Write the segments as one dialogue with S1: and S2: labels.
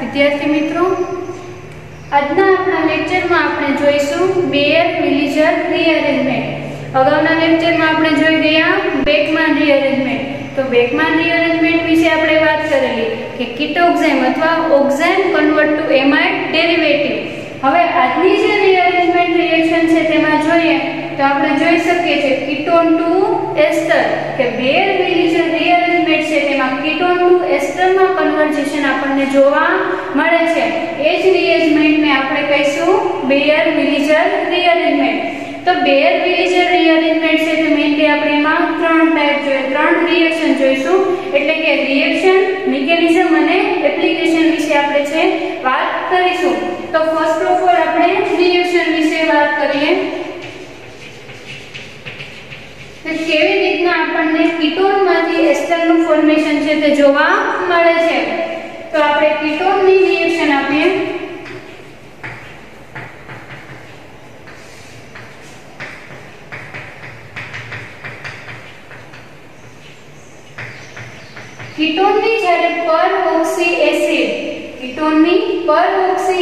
S1: વિદ્યાર્થી મિત્રો, આજના આપણા લેક્ચરમાં આપણે જોઈશું બેયર-મિલિજર રીઅરેન્જમેન્ટ। અગાઉના લેક્ચરમાં આપણે જોઈ ગયા બેકમાન રીઅરેન્જમેન્ટ। તો બેકમાન રીઅરેન્જમેન્ટ વિશે આપણે વાત કરેલી કે કીટોક્સાઇમ અથવા ઓક્સાઇમ કન્વર્ટ ટુ એમાઇડ ડેરિવેટિવ। હવે આજની જે રીઅરેન્જમેન્ટ રિએક્શન છે તેમાં જોઈએ તો આપણે જોઈ શકીએ છીએ કીટોન ટુ એસ્ટર કે બેયર-મિલિજર રીઅરેન્જમેન્ટ છે તેમાં કીટોન ટુ એસ્ટરમાં કન્વર્જેશન આપણને જોવા મળે છે। એ જ રીઅરેન્જમેન્ટને આપણે કહીશું બેયર-મિલિજર રીઅરેન્જમેન્ટ। તો બેયર-મિલિજર રીઅરેન્જમેન્ટ છે તે મેઇનલી આપણે એમાં ત્રણ ટાઈપ જોઈએ, ત્રણ રિએક્શન જોઈશું, એટલે કે રિએક્શન, મિકેનિઝમ અને એપ્લિકેશન વિશે આપણે છે વાત કરીશું। તો ફર્સ્ટ ઓફ ઓલ આપણે રિએક્શન વિશે વાત કરીએ કે કેવી રીતના આપણને કીટોનમાંથી એસ્ટરનું ફોર્મેશન છે તે જોવા મળે છે। તો આપણે કીટોનની રિએક્શન આપીએ। કીટોનની જ્યારે પરઓક્સી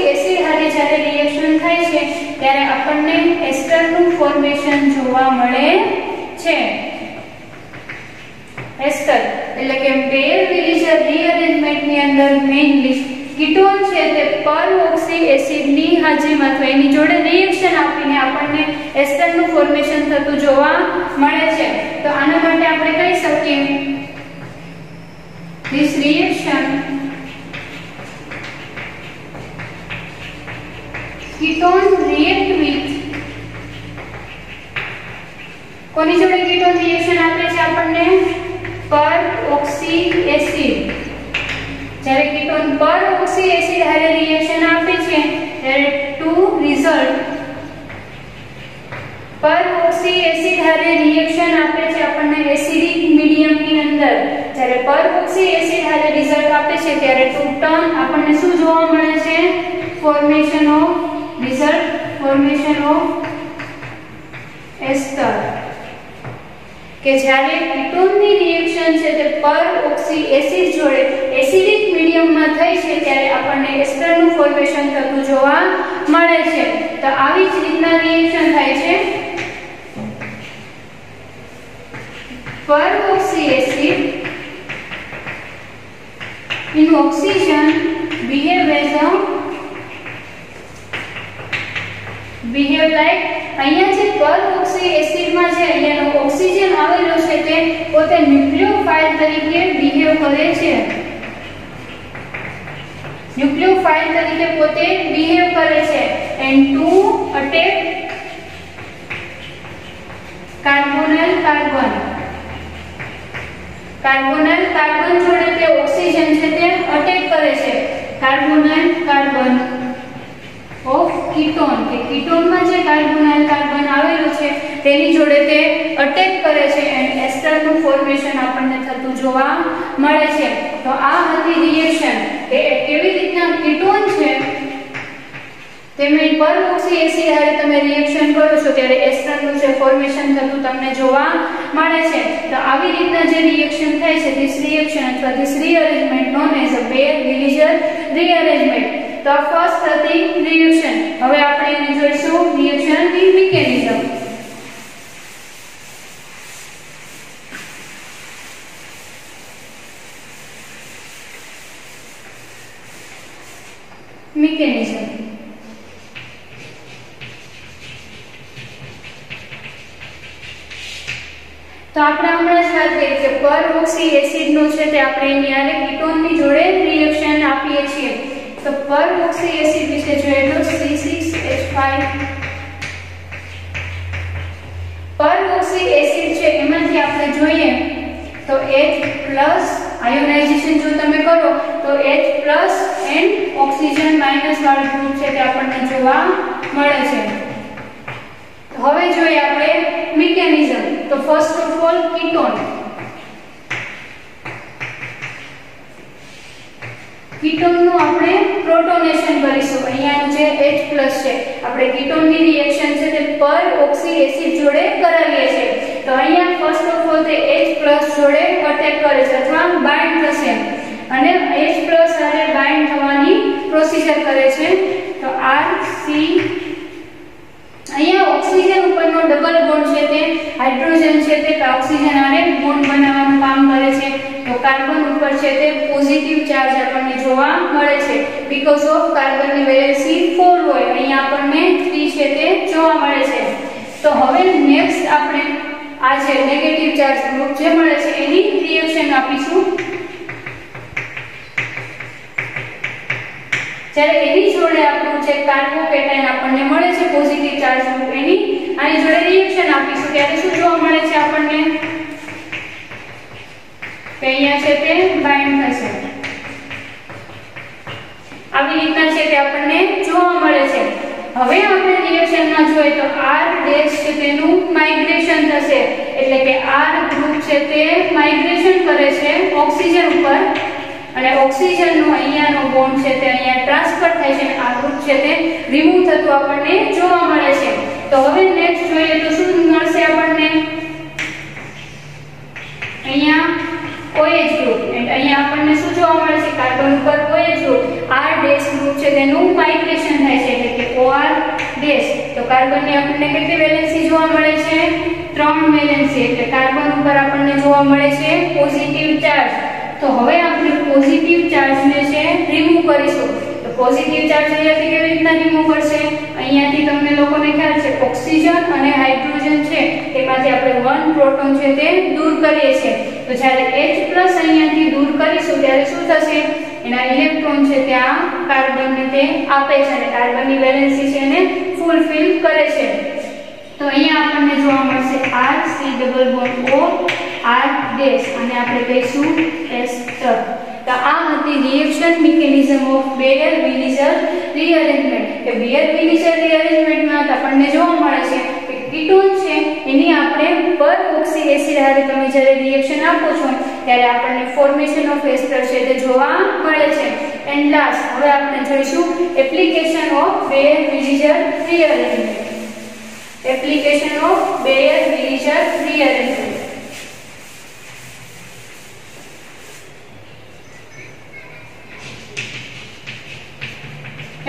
S1: એસિડ હારે જ્યારે રિએક્શન થાય છે ત્યારે આપણને એસ્ટરનું ફોર્મેશન જોવા મળે છે। એસ્ટર એટલે કે બેયર-મિલિજર રીઅરેન્જમેન્ટની અંદર મેઇનલી કીટોન છે તે પરઓક્સી એસિડની હાજરીમાં અથવા એની જોડે રિએક્શન આપીને આપણને એસ્ટરનું ફોર્મેશન થતું જોવા મળે છે। તો આના માટે આપણે કહી શકીએ this reaction ketone react with કોની જોડે કીટોન રિએક્શન આપે છે આપણને પરઓક્સી એસિડ। જ્યારે કીટોન પરઓક્સી એસિડ હારે રિએક્શન આપે છે ત્યારે ટુ રિઝલ્ટ પરઓક્સી એસિડ હારે રિએક્શન આપે છે આપણને એસિડિક મીડિયમની અંદર। જ્યારે પરઓક્સી એસિડ હારે રિઝલ્ટ આપે છે ત્યારે ટુ ટર્ન આપણને શું જોવા મળે છે? ફોર્મેશન ઓફ એસ્ટર। કે જ્યારે કીટોનની રિએક્શન છે તે પરઓક્સી એસિડ જોડે એસિડિક મીડિયમમાં થઈ છે ત્યારે આપણને એસ્ટરનું ફોર્મેશન થતું જોવા મળે છે। તો આવી જ રીતના રિએક્શન થાય છે। પરઓક્સી acid in oxygen behave like અહીંયા જે પરઓક્સી એસિડમાં જે અહીંયાનો ઓક્સિજન આવેલો છે તે પોતે ન્યુક્લિયોફાઇલ તરીકે બિહેવ કરે છે। ન્યુક્લિયોફાઇલ તરીકે પોતે બિહેવ કરે છે and to attack કાર્બોનાઇલ કાર્બન જોડે તે ઓક્સિજન છે તે અટેક કરે છે। કાર્બોનાઇલ કાર્બન ઓફ કીટોન કે કીટોનમાં જે કાર્બોનાઇલ કાર્બન આવેલું છે તેની જોડે તે અટેક કરે છે એન્ડ એસ્ટરનું ફોર્મેશન આપણને થતું જોવા મળે છે। તો આ હતી રિએક્શન કે કેવી રીતના કીટોન છે તેમે પરઓક્સી એસિડ હારે તમે રિએક્શન કરો છો ત્યારે એસ્ટરનું જે ફોર્મેશન થતું તમને જોવા મળે છે। તો આવી રીતના જે રિએક્શન થાય છે this reaction અથવા this rearrangement known as a બેયર-મિલિજર રીઅરેન્જમેન્ટ। તો ફર્સ્ટ હતી રિએક્શન। હવે આપણે એને જોઈશું રિએક્શનની મિકેનિઝમ। તો આપણે હમણાં જ વાત કરી કે પરઓક્સી એસિડનું છે તે આપણે એની આરે કીટોનની જોડે રિએક્શન આપીએ છીએ। તો પરઓક્સી એસિડ વિશે જોઈએ તો C6H5 પરઓક્સી એસિડ છે એમાંથી આપણે જોઈએ તો H+ આયોનાઇઝેશન જો તમે કરો તો H+ એન્ડ ઓક્સિજન માઈનસ વાળું ગ્રુપ છે તે આપણને જોવા મળે છે। હવે જોઈએ આપણે મિકેનિઝમ। તો ફર્સ્ટ ઓફ ઓલ કીટોનનું આપણે પ્રોટોનેશન કરીશું। અહીંયા જે H+ છે આપણે કીટોનની રિએક્શન છે તે પરઓક્સી એસિડ જોડે કરાવીએ છીએ। તો અહીંયા ફર્સ્ટ ઓફ ઓલ તે H+ જોડે અટેક કરે છે અથવા બાઇન્ડ થશે। અને H+ સાથે બાઇન્ડ થવાની પ્રોસીજર કરે છે. તો RC અહીંયા ઓક્સિજન ઉપરનો ડબલ બોન્ડ છે તે હાઇડ્રોજન છે તે ઓક્સિજન આને બોન્ડ બનાવવાનું કામ કરે છે. તો કાર્બન ઉપર છે તે પોઝિટિવ ચાર્જ આપણને જોવા મળે છે બીકોઝ ઓફ કાર્બનની વેલેન્સી 4 હોય, અહીંયા આપણને 3 છે તે જોવા મળે છે. તો હવે નેક્સ્ટ આપણે આ જે નેગેટિવ ચાર્જ ગ્રુપ જે મળે છે એની રિએક્શન આપીશું. જ્યારે એની જોડે આપણું જે કાર્બોકેટાયન આપણને મળે છે પોઝિટિવ ચાર્જ ગ્રુપ એની આની જોડે રિએક્શન આપીશું ત્યારે શું જોવા મળે છે આપણને કે અહીંયા છે તે બાઇન્ડ થશે. આવી રીતના છે તે આપણને જોવા મળે છે. હવે આપણે રિએક્શનમાં જોઈએ તો R ડેશ છે તેનું માઇગ્રેશન થશે, એટલે કે R ગ્રુપ છે તે માઇગ્રેશન કરે છે ઓક્સિજન ઉપર અને ઓક્સિજનનો અહીંયાનો બોન્ડ છે તે અહીંયા ટ્રાન્સફર થાય છે અને આ ગ્રુપ છે તે રિમૂવ થતું આપણને જોવા મળે છે. તો હવે નેક્સ્ટ જોઈએ તો શું મળશે આપણને અહીંયા OH ગ્રુપ એન્ડ અહીંયા આપણને શું જોવા મળે છે કાર્બન ઉપર OH group R dash group છે તેનું માઇગ્રેશન થાય છે એટલે કે OR ડેશ. તો કાર્બનની આપણને કેટલી વેલેન્સી જોવા મળે છે 3 વેલેન્સી એટલે કાર્બન ઉપર આપણને જોવા મળે છે પોઝિટિવ ચાર્જ. તો હવે આપણે પોઝિટિવ ચાર્જને છે રિમૂવ કરીશું. તો પોઝિટિવ ચાર્જ અહીંયાથી કેવી રીતના રિમૂવ કરશે અહીંયાથી તમને લોકોને ખ્યાલ છે ઓક્સિજન અને હાઇડ્રોજન છે તેમાંથી આપણે 1 પ્રોટોન છે તે દૂર કરીએ છીએ. તો જ્યારે H+ અહીંયાથી દૂર કરીશું ત્યારે શું થશે એના ઇલેક્ટ્રોન છે તે આ કાર્બનને તે આપે છે અને કાર્બનની વેલેન્સી છે એને ફૂલફિલ કરે છે. તો અહીંયા આપણને જોવા મળશે RC≡O R ડેશ અને આપણે કહીશું એસ્ટર. તો આ હતી રિએક્શન મિકેનિઝમ ઓફ બેયર-વિલિઝર રીઅરેન્જમેન્ટ. કે બેયર-વિલિઝર રીઅરેન્જમેન્ટમાં આપણને જોવા મળે છે કે કીટોન છે એની આપણે પર-ઓક્સી એસિડ હારે તમે જ્યારે રિએક્શન આપો છો ત્યારે આપણને ફોર્મેશન ઓફ એસ્ટર છે તે જોવા મળે છે. એન્ડ લાસ્ટ હવે આપણે જોઈશું application of Baeyer Villiger rearrangement. Application of Baeyer Villiger rearrangement.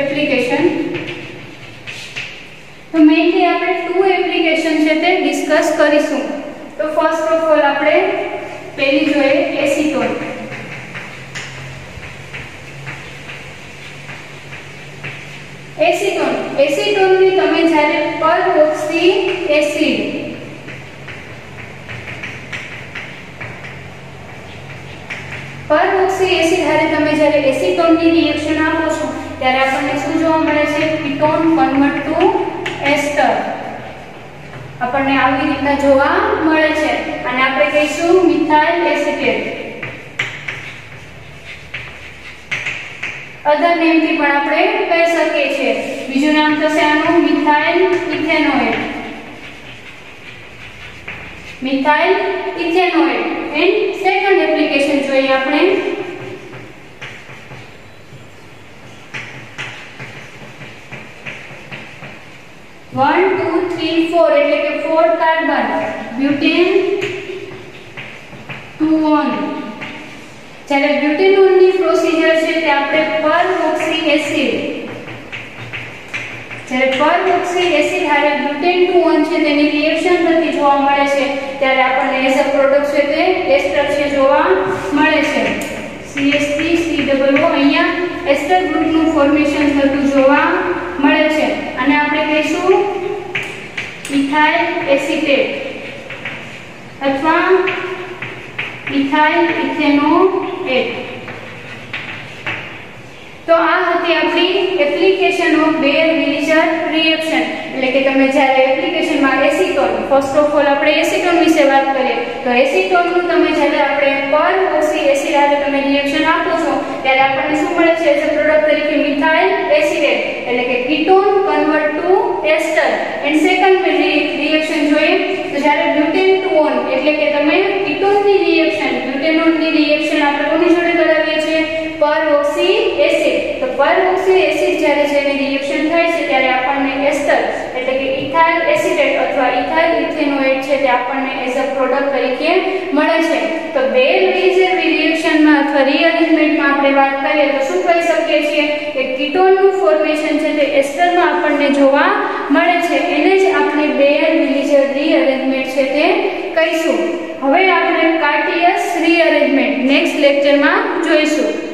S1: Application તો મેઇનલી આપણે 2 એપ્લિકેશન છે તે ડિસ્કસ કરીશું. તો ફર્સ્ટ ઓફ ઓલ આપણે પહેલી જોઈએ એસીટોન. એસીટોનની તમે જ્યારે પર-ઓક્સી એસિડ હારે તમે જ્યારે એસીટોનની રિએક્શન આપો છો ત્યારે આપણને શું જોવા મળે છે કીટોન કન્વર્ટ ટુ એસ્ટર આપણને આવી રીતના જોવા મળે છે અને આપણે કહીશું મિથાઇલ એસિટેટ. અધર નેમથી પણ આપણે કહી શકીએ છીએ. બીજું નામ થશે આનું methyl ethanoate. Methyl ethanoate. And second application જોઈએ આપણે 1 2 3 4 એટલે કે 4 કાર્બન બ્યુટેન 2 જ્યારે બ્યુટેનોનની પ્રોસીજર છે તે આપણે પર-ઓક્સી એસિડ હારે બ્યુટેન 2 છે તેની રિએક્શન થતી જોવા મળે છે ત્યારે આપણને એઝ અ પ્રોડક્ટ છે તે એસ્ટર છે જોવા મળે છે. CH3COO અહીંયા એસ્ટર ગ્રુપનું ફોર્મેશન થતું જોવા મળે છે અને આપણે કહીશું ઇથાઇલ એસિટેટ અથવા ઇથાઇલ ઇથેનોએટ. તો આ હતી આપણી એપ્લિકેશન ઓફ બેયર-વિલિઝર રિએક્શન. એટલે કે તમે જ્યારે એપ્લિકેશનમાં એસીટોન ફર્સ્ટ ઓફ ઓલ આપણે એસીટોન વિશે વાત કરીએ તો એસીટોનનું તમે જ્યારે આપણે પર-ઓક્સી એસિડ હારે તમે રિએક્શન આપો છો ત્યારે આપણને શું મળે છે એઝ અ પ્રોડક્ટ તરીકે મિથાઇલ એસિટેટ એટલે કે ketone convert to ester. And second reaction જોઈએ તો જ્યારે બ્યુટેન 2 એટલે કે તમે કીટોનની રિએક્શન બ્યુટેનોનની રિએક્શન આપણે કોની જોડે કરાવીએ છીએ પર-ઓક્સી એસિડ. તો પર-ઓક્સી એસિડ જ્યારે જેની રિએક્શન થાય છે ત્યારે આપણને એસ્ટર એટલે કે ઇથાઇલ એસિટેટ અથવા ઇથાઇલ ઇથેનોએટ છે તે આપણને એઝ અ પ્રોડક્ટ તરીકે મળે છે. તો બેયર-વિલિઝર રિએક્શનમાં અથવા રીઅરેન્જમેન્ટમાં આપણે વાત કરીએ તો શું કહી શકીએ છીએ કે કીટોનનું ફોર્મેશન છે તે એસ્ટરમાં આપણને જોવા મળે છે, એને જ આપણે બેયર-વિલિજર રીઅરેન્જમેન્ટ છે તે કહીશું. હવે આપણે કાર્ટિયસ રીઅરેન્જમેન્ટ નેક્સ્ટ લેક્ચરમાં જોઈશું.